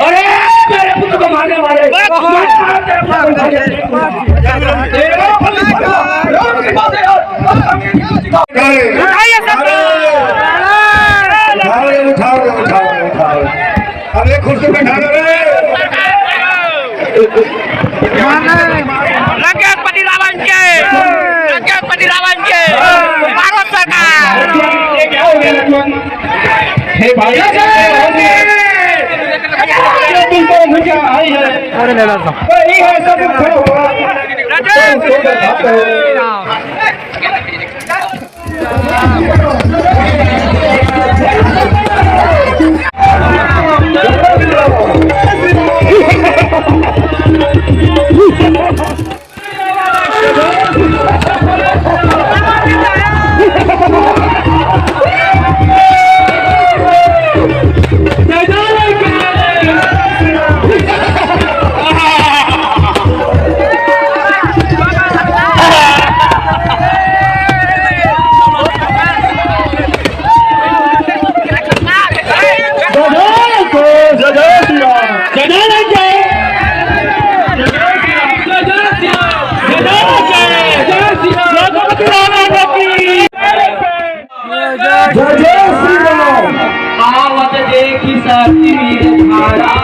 अरे मेरे पुत्र को मारने वाले अरे कुर्सी पे खा रहे लंकेशपति रावण के भारत सरकार। हे भाई अरे ले ला आवत देखी सती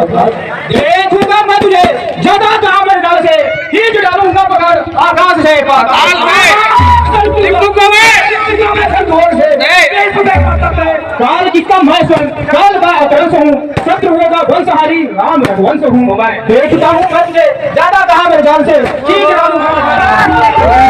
देखूंगा मैं तुझे जदा दामन डाल से खींच डालूंगा पकड़ आकाश से पाताल काल किसका मैं स्वयं काल का अवतंस हूँ शत्रुओं का वंशहारी राम रघुवंश हूँ देखता हूँ मैं तुझे ज्यादा कहा मेरे जान से खींच डालूंगा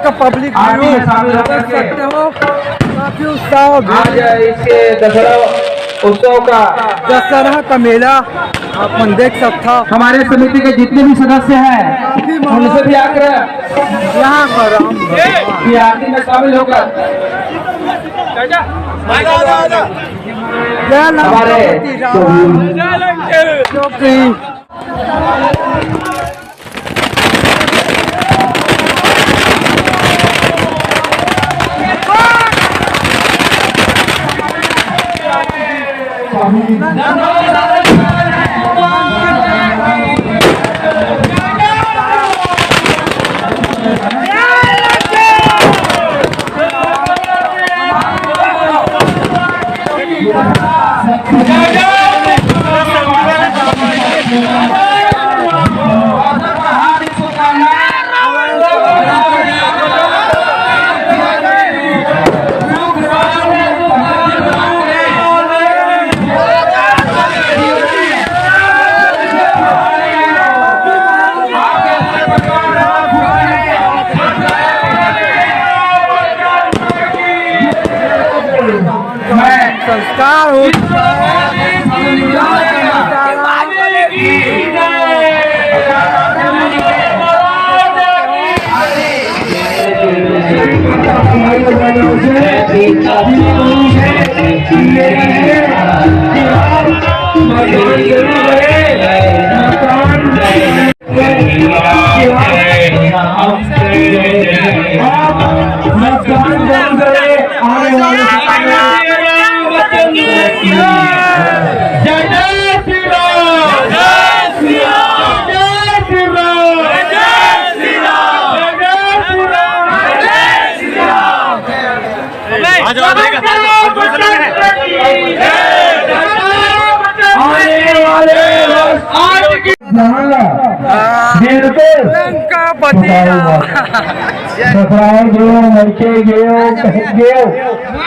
का पब्लिक आप भी शामिल हो देख करके सकते हो, काफी उत्साह हो गया। आज इसके दशहरा उत्सव का दशहरा का मेला अपन देख सकता हो। हमारे समिति के जितने भी सदस्य हैं काफी उनसे भी आग्रह यहाँ का राम कि आरती में शामिल होकर जय राम हमारे भगवती राम चौकी। संस्कार हो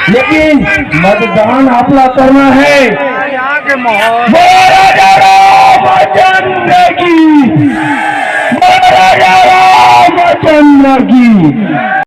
लेकिन मतदान आपला करना है। यहाँ के माहौल महाराजा रामचंद्र की, महाराजा रामचंद्र की।